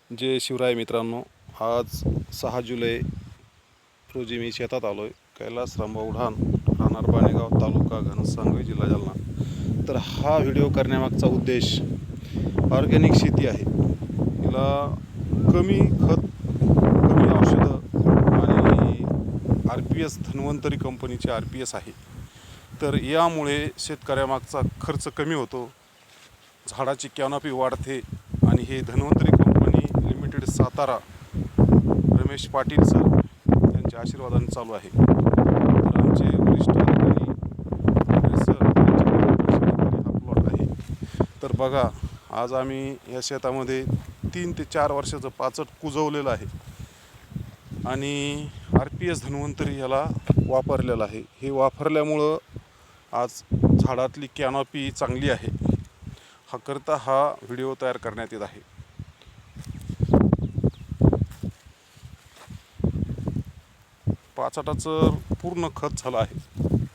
जय शिवराय मित्रांनो, आज 6 जुलै रोजी मी शेतात आलो आहे. कैलास रामभाऊ उढाण, राहणार बाणेगाव, तालुका घनसावंगी, जिल्हा जालना. तर हा व्हिडिओ करण्यामागचा उद्देश ऑर्गॅनिक शेती आहे. हिला कमी खत, कमी औषधं आणि RPS धन्वंतरी कंपनीचे RPS आहे. तर यामुळे शेतकऱ्यामागचा खर्च कमी होतो, झाडाची कॅनॉपी वाढते आणि हे Dhanvantari company limited Satara, Ramesh Patil sir यांच्या आशीर्वादाने चालू आहे. तर आमचे वरिष्ठ अधिकारी सर यांच्या हा प्लॉट आहे. तर बघा, आज आम्ही या शेतामध्ये 3 ते 4 वर्षाचं पाचट कुजवलेलं आहे आणि RPS धन्वंतरी याला वापरलेलं आहे. हे वापरल्यामुळं आज झाडातली कॅनॉपी चांगली आहे. हा व्हिडिओ तयार करण्यात येत आहे. पाचटाचं पूर्ण खत झालं आहे.